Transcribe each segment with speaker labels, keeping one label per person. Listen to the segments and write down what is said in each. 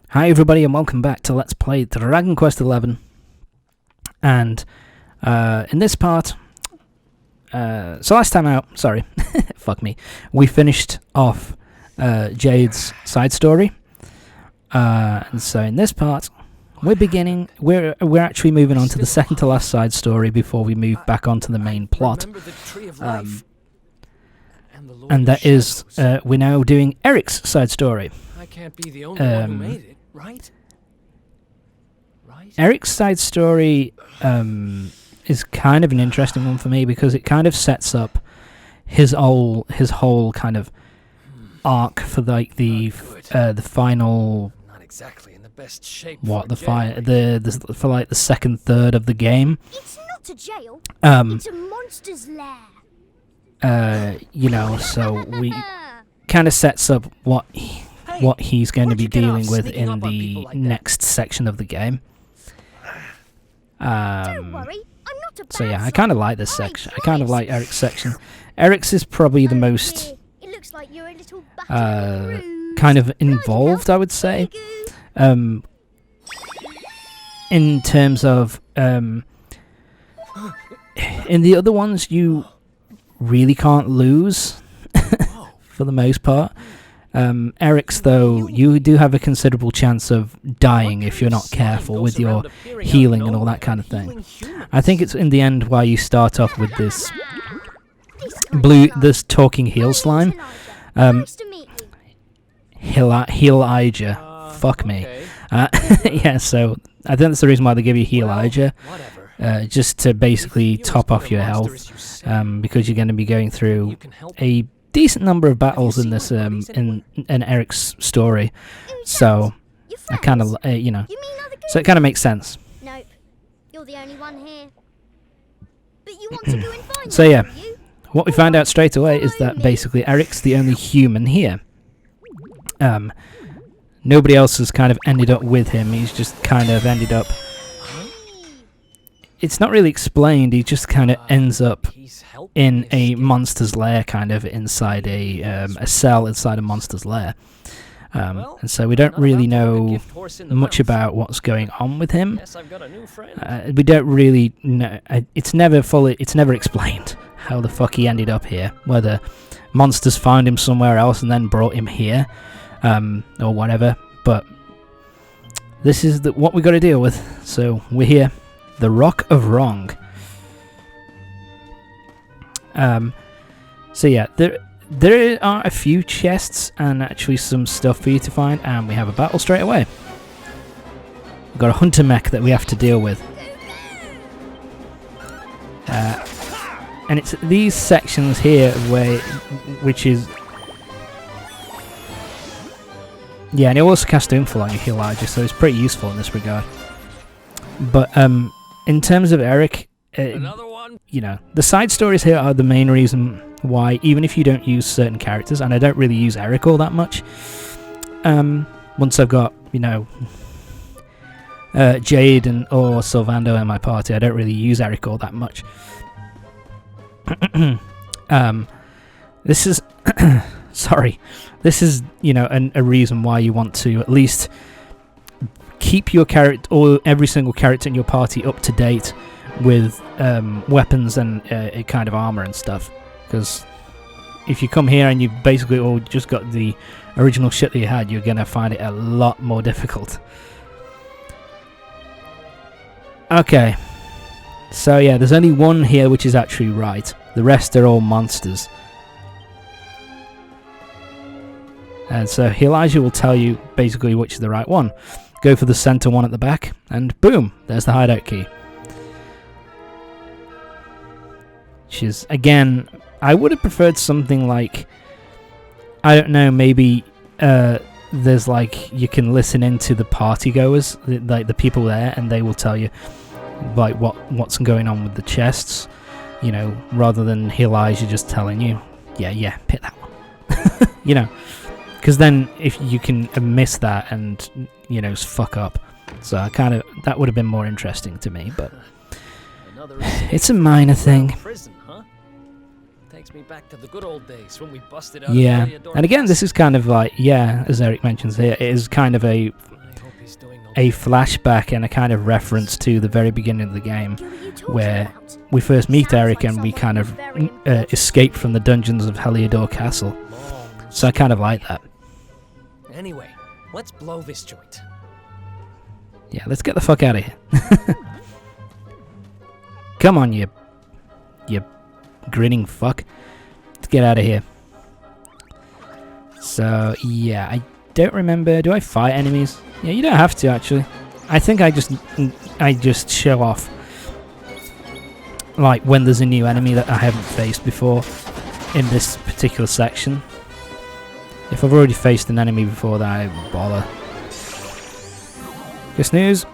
Speaker 1: Hi everybody and welcome back to Let's Play Dragon Quest XI. And in this part, so last time out, sorry, fuck me, we finished off Jade's side story. And so in this part, we're actually moving on to the second to last side story before we move back onto the main plot. And that is, we're now doing Erik's side story.
Speaker 2: I can't be the only one who made it, right?
Speaker 1: Erik's side story is kind of an interesting one for me because it kind of sets up his whole kind of arc for like the final.
Speaker 2: Not exactly in the best shape.
Speaker 1: What for like the second third of the game.
Speaker 3: It's not a jail.
Speaker 1: It's
Speaker 3: a monster's lair.
Speaker 1: You know, so we kind of sets up what he's going to be dealing with in the next section of the game.
Speaker 3: Don't worry, I'm not a bad
Speaker 1: So yeah, I kind of like this
Speaker 3: sort.
Speaker 1: section. I kind of like Erik's section. Erik's is probably the most
Speaker 3: It looks like you're a little battered and
Speaker 1: kind of
Speaker 3: bruised. Can I
Speaker 1: involved,
Speaker 3: help?
Speaker 1: I would say.
Speaker 3: Here you go.
Speaker 1: In terms of in the other ones, you really can't lose for the most part. Erik's, though, you do have a considerable chance of dying if you're not careful with your healing and all that kind of thing. I think it's in the end why you start off with this this talking heel slime.
Speaker 3: Nice to meet you.
Speaker 1: Healijah. Fuck me. Yeah, so I think that's the reason why they give you Healijah. Just to basically top off your health, because you're going to be going through a decent number of battles in this in Erik's story, so
Speaker 3: Your
Speaker 1: I kind of
Speaker 3: friends?
Speaker 1: you know,
Speaker 3: You mean other
Speaker 1: so it kind of makes sense.
Speaker 3: Nope. You're the only one here. But you want to go and find
Speaker 1: So
Speaker 3: them,
Speaker 1: yeah,
Speaker 3: don't you?
Speaker 1: what we find out straight away is that basically Erik's the only human here. Nobody else has kind of ended up with him. He's just kind of ended up. It's not really explained. He just kind of ends up in a monster's lair, kind of inside a cell inside a monster's lair. And so we don't really know much about what's going on with him. We don't really know. It's never explained how the fuck he ended up here. Whether monsters found him somewhere else and then brought him here, or whatever. But this is what we got to deal with. So we're here. The Rock of Wrong. So yeah, there are a few chests and actually some stuff for you to find, and we have a battle straight away. We've got a hunter mech that we have to deal with. And it's these sections here which is... Yeah, and it also casts Infall on your Healijah, so it's pretty useful in this regard. But in terms of Erik, you know, the side stories here are the main reason why, even if you don't use certain characters, and I don't really use Erik all that much, once I've got, you know, Jade or Sylvando in my party, I don't really use Erik all that much. This is... sorry. This is, you know, a reason why you want to at least keep your character, or every single character in your party, up to date with weapons and a kind of armor and stuff. Because if you come here and you've basically all just got the original shit that you had, you're going to find it a lot more difficult. Okay. So yeah, there's only one here which is actually right. The rest are all monsters. And so Healijah will tell you basically which is the right one. Go for the center one at the back, and boom, there's the hideout key. Which is, again, I would have preferred something like, I don't know, maybe there's like, you can listen into the party goers, like the people there, and they will tell you like what's going on with the chests, you know, rather than Healijah just telling you, yeah, pick that one. You know, because then if you can miss that and, you know, fuck up. So I kind of, that would have been more interesting to me, but it's a minor thing.
Speaker 2: Takes me back to the good old days when we busted out.
Speaker 1: Yeah, and again, this is kind of like, yeah, as Erik mentions here, it is kind of a a flashback and a kind of reference to the very beginning of the game, where we first meet Erik and we kind of escape from the dungeons of Healijah Castle. So I kind of like that.
Speaker 2: Anyway, let's blow this joint.
Speaker 1: Yeah, let's get the fuck out of here. Come on, you grinning fuck. Let's get out of here. So, yeah, I don't remember. Do I fight enemies? Yeah, you don't have to, actually. I think I just show off, like, when there's a new enemy that I haven't faced before in this particular section. If I've already faced an enemy before, then I won't bother. Good snooze.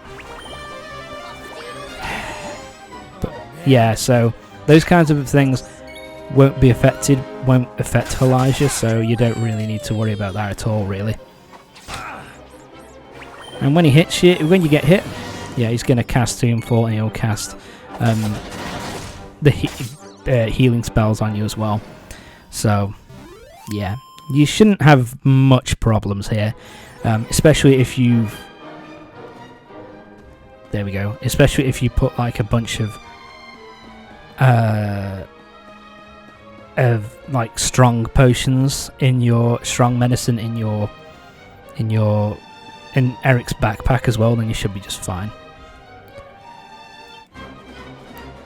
Speaker 1: But, yeah, so those kinds of things won't affect Healijah, so you don't really need to worry about that at all, really. And when he hits you, when you get hit, yeah, he's going to cast Tombfall and he'll cast the healing spells on you as well. So, yeah, you shouldn't have much problems here, especially if you've... There we go. Especially if you put like a bunch of like strong potions in your strong medicine in Erik's backpack as well, then you should be just fine.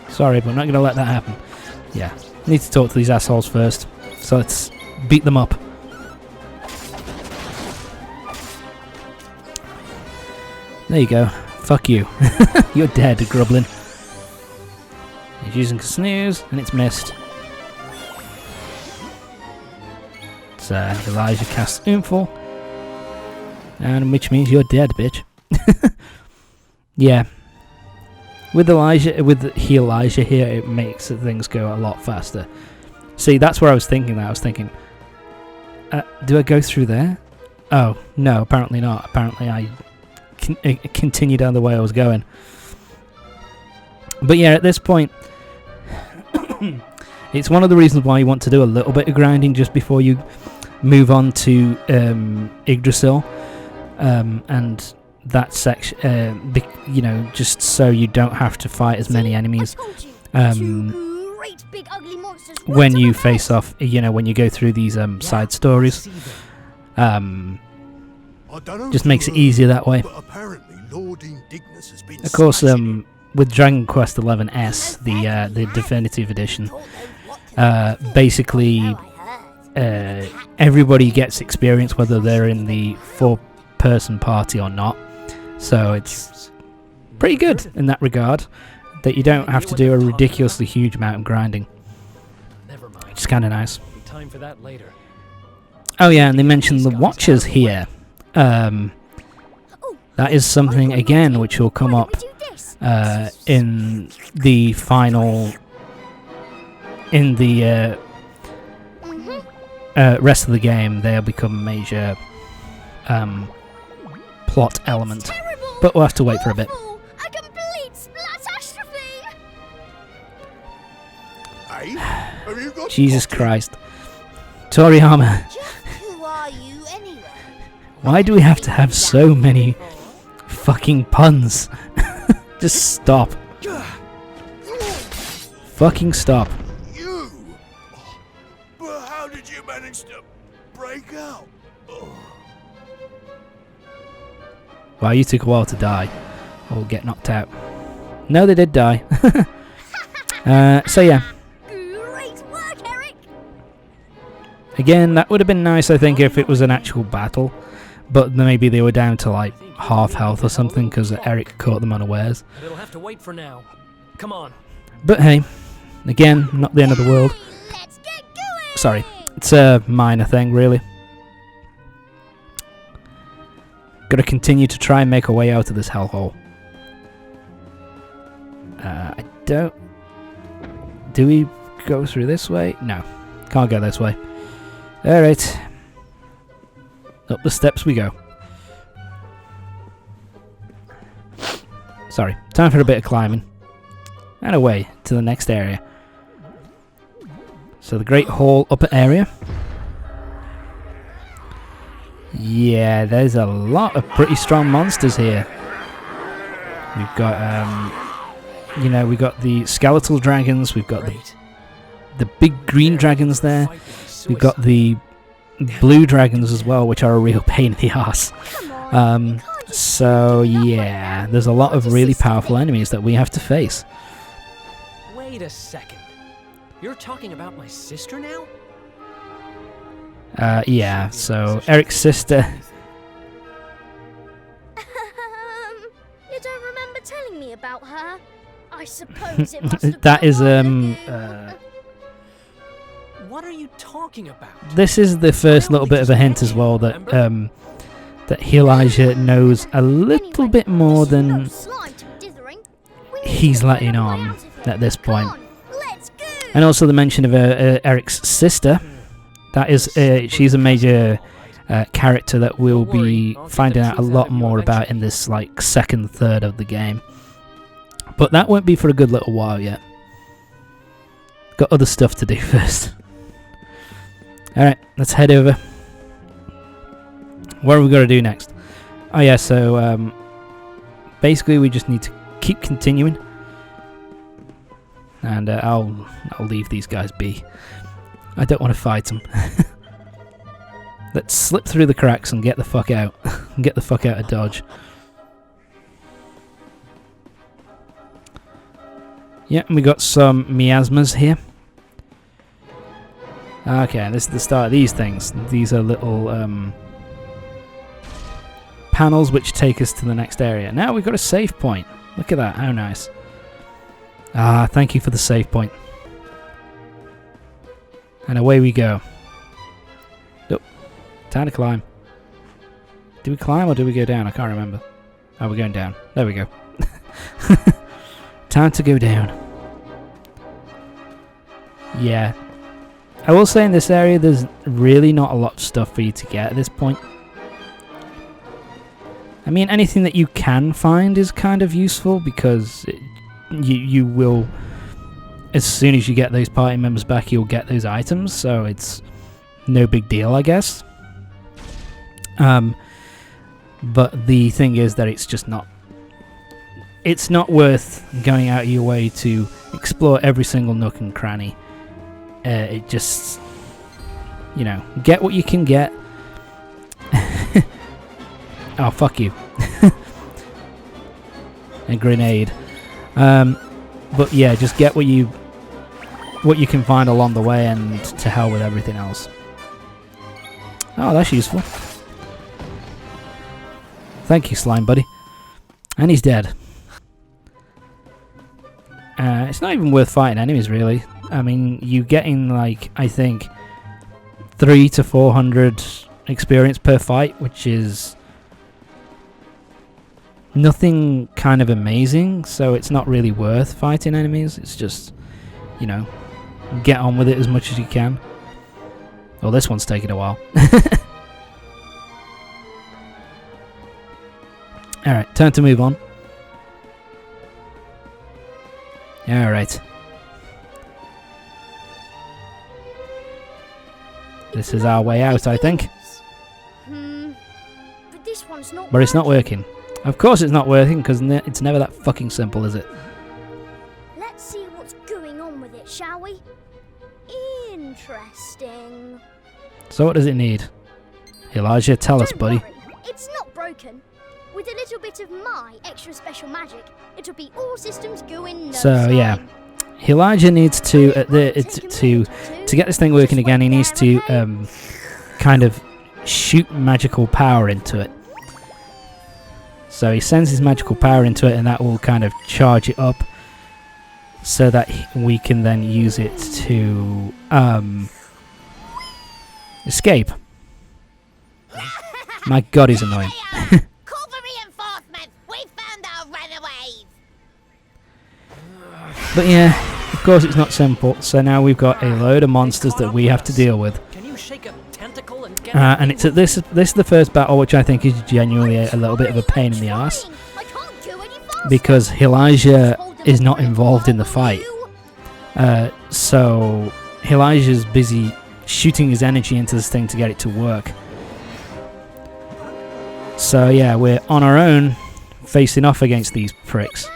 Speaker 1: Sorry, but I'm not going to let that happen. Yeah, I need to talk to these assholes first, so let's beat them up. There you go. Fuck you. You're dead, Grublin. He's using a snooze, and it's missed. So Healijah casts Tombfall, and which means you're dead, bitch. Yeah. With Healijah here, it makes things go a lot faster. See, that's where I was thinking that. I was thinking, do I go through there? Oh, no, apparently not. Apparently I continue down the way I was going. But yeah, at this point, it's one of the reasons why you want to do a little bit of grinding just before you move on to Yggdrasil, and that section, you know, just so you don't have to fight as many enemies when you face off, you know, when you go through these side stories. Just makes it easier that way. Of course, with Dragon Quest XI S, the definitive edition, basically everybody gets experience whether they're in the 4-person party or not. So it's pretty good in that regard, that you don't have to do a ridiculously huge amount of grinding.
Speaker 2: Never mind.
Speaker 1: Which is kind of nice.
Speaker 2: Time for that later.
Speaker 1: Oh yeah, and they mentioned the Watchers here. That is something again which will come up in the final, in the rest of the game. They'll become a major plot element, but we'll have to wait for a bit.
Speaker 3: A complete splatastrophe!
Speaker 1: Jesus Christ, Toriyama.
Speaker 3: Who are you anyway?
Speaker 1: Why do we have to have so many fucking puns? Just stop. Fucking stop.
Speaker 4: You? But how did you manage to break out?
Speaker 1: Well, you took a while to die, or get knocked out. No, they did die. So yeah.
Speaker 3: Great work, Erik!
Speaker 1: Again, that would have been nice, I think, if it was an actual battle. But maybe they were down to like half health or something because Erik caught them unawares.
Speaker 2: But it'll have to wait for now. Come on.
Speaker 1: But hey, again, not the end of the world.
Speaker 3: Let's get going!
Speaker 1: Sorry, it's a minor thing, really. Gotta continue to try and make a way out of this hellhole. I don't... Do we go through this way? No, can't go this way. Alright. Up the steps we go. Sorry, time for a bit of climbing. And away to the next area. So the Great Hall upper area. Yeah, there's a lot of pretty strong monsters here. We've got, you know, we've got the skeletal dragons. We've got the big green dragons there. We've got the blue dragons as well, which are a real pain in the ass. So yeah, there's a lot of really powerful enemies that we have to face.
Speaker 2: Wait a second. You're talking about my sister now?
Speaker 1: Yeah, so Eric's sister.
Speaker 3: You don't remember telling me about her? I suppose it must have
Speaker 1: That
Speaker 3: been
Speaker 1: is
Speaker 3: a while ago.
Speaker 2: What are you talking about?
Speaker 1: This is the first little bit of a hint as well that that Healijah knows a little bit more than he's letting on at this point. And also the mention of Eric's sister. That is, she's a major character that we'll be finding out a lot more about in this like second third of the game. But that won't be for a good little while yet. Got other stuff to do first. Alright, let's head over. What are we going to do next? Oh yeah, so basically we just need to keep continuing. And I'll leave these guys be. I don't want to fight them. Let's slip through the cracks and get the fuck out. Get the fuck out of Dodge. Yeah, and we got some miasmas here. Okay, this is the start of these things. These are little panels which take us to the next area. Now we've got a save point. Look at that, how nice. Ah, thank you for the save point. And away we go. Nope. Time to climb. Do we climb or do we go down? I can't remember. Oh, we're going down. There we go. Time to go down. Yeah. I will say in this area there's really not a lot of stuff for you to get at this point. I mean, anything that you can find is kind of useful because you will, as soon as you get those party members back, you'll get those items, so it's no big deal, I guess. But the thing is that it's just not... It's not worth going out of your way to explore every single nook and cranny. It just... You know, get what you can get. Oh, fuck you. A grenade. But yeah, just get what you can find along the way and to hell with everything else. Oh, that's useful. Thank you, slime buddy. And he's dead. It's not even worth fighting enemies, really. I mean, you're getting, like, I think 300 to 400 experience per fight, which is nothing kind of amazing, so it's not really worth fighting enemies. It's just, you know, get on with it as much as you can. Well, this one's taking a while. Alright, time to move on. Alright. This is our way out, I think.
Speaker 3: But this one's not
Speaker 1: But it's not working. Of course it's not working, because it's never that fucking simple, is it?
Speaker 3: Let's see what's going on with it, shall we? Interesting.
Speaker 1: So what does it need? Healijah, tell us,
Speaker 3: Don't
Speaker 1: buddy.
Speaker 3: worry, it's not broken. With a little bit of my extra special magic, it'll be all systems go in no
Speaker 1: So,
Speaker 3: time.
Speaker 1: yeah. Healijah needs to to get this thing working again. He needs to kind of shoot magical power into it. So he sends his magical power into it, and that will kind of charge it up, so that we can then use it to escape. My God, he's annoying.
Speaker 5: Call for reinforcements. We found our runaways.
Speaker 1: But yeah, of course it's not simple. So now we've got a load of monsters that we have to deal with.
Speaker 2: Can you shake a tentacle and get
Speaker 1: And it's at this is the first battle, which I think is genuinely a little bit of a pain in the ass,
Speaker 3: I can't go any faster.
Speaker 1: because Healijah is not involved in the fight. So Healijah's busy shooting his energy into this thing to get it to work. So yeah, we're on our own facing off against these pricks.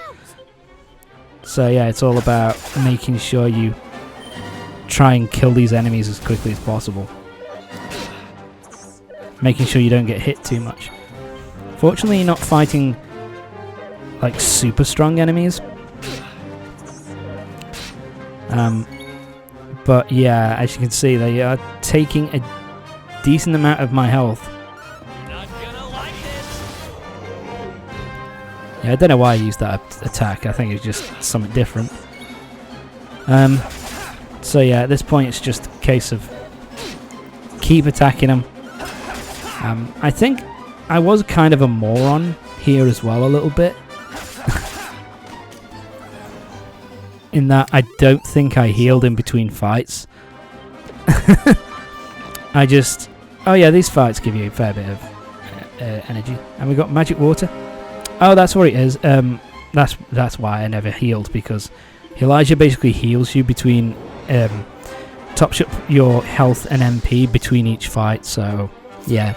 Speaker 1: So yeah, it's all about making sure you try and kill these enemies as quickly as possible. Making sure you don't get hit too much. Fortunately, you're not fighting like super strong enemies. But yeah, as you can see, they are taking a decent amount of my health.
Speaker 2: Not gonna like this.
Speaker 1: Yeah, I don't know why I used that attack. I think it was just something different. So yeah, at this point it's just a case of keep attacking them. I think I was kind of a moron here as well a little bit. In that I don't think I healed in between fights. I just... Oh yeah, these fights give you a fair bit of energy. And we got magic water. Oh, that's what it is. That's why I never healed, because Healijah basically heals you between... tops up your health and MP between each fight, so... Yeah.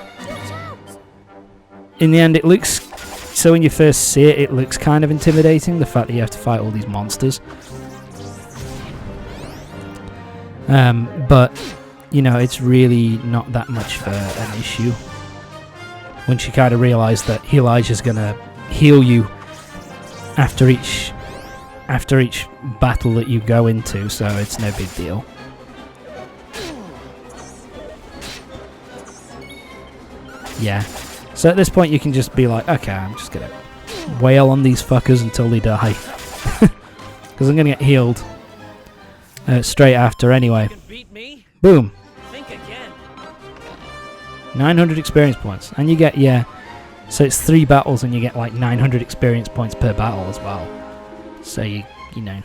Speaker 1: In the end, it looks... So when you first see it, it looks kind of intimidating, the fact that you have to fight all these monsters. But, you know, it's really not that much of an issue. Once you kind of realise that Healijah's going to heal you after each battle that you go into, so it's no big deal. Yeah. So at this point you can just be like, okay, I'm just going to wail on these fuckers until they die. Because I'm going to get healed straight after anyway.
Speaker 2: You can beat me?
Speaker 1: Boom.
Speaker 2: Think again.
Speaker 1: 900 experience points. And you get, yeah, so it's 3 battles and you get like 900 experience points per battle as well. So you know,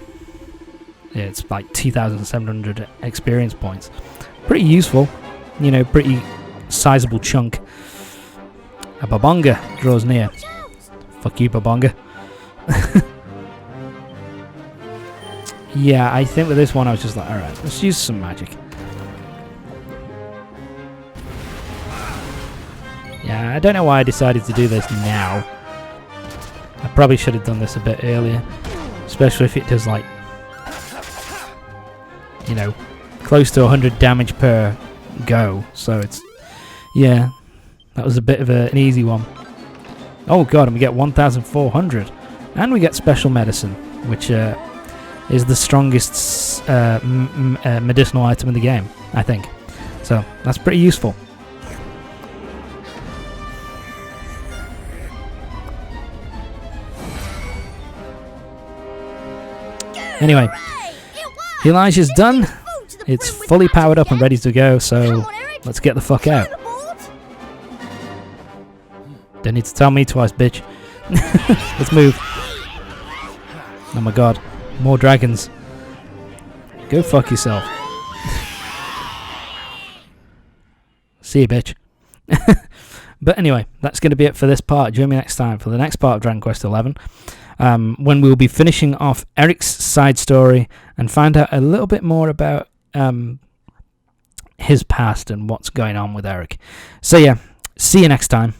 Speaker 1: yeah, it's like 2,700 experience points. Pretty useful, you know, pretty sizable chunk. A Babonga draws near. Fuck you, Babonga. Yeah, I think with this one I was just like, alright, let's use some magic. Yeah, I don't know why I decided to do this now. I probably should have done this a bit earlier. Especially if it does like, you know, close to 100 damage per go. So it's, yeah, that was a bit of an easy one. Oh god, and we get 1,400. And we get special medicine, which is the strongest medicinal item in the game, I think. So that's pretty useful. Anyway, Healijah's done. It's fully powered up and ready to go, so let's get the fuck out. Don't need to tell me twice, bitch. Let's move. Oh my god, more dragons. Go fuck yourself. See you, bitch. But anyway, that's going to be it for this part. Join me next time for the next part of Dragon Quest XI. When we'll be finishing off Erik's side story and find out a little bit more about his past and what's going on with Erik. So yeah, see you next time.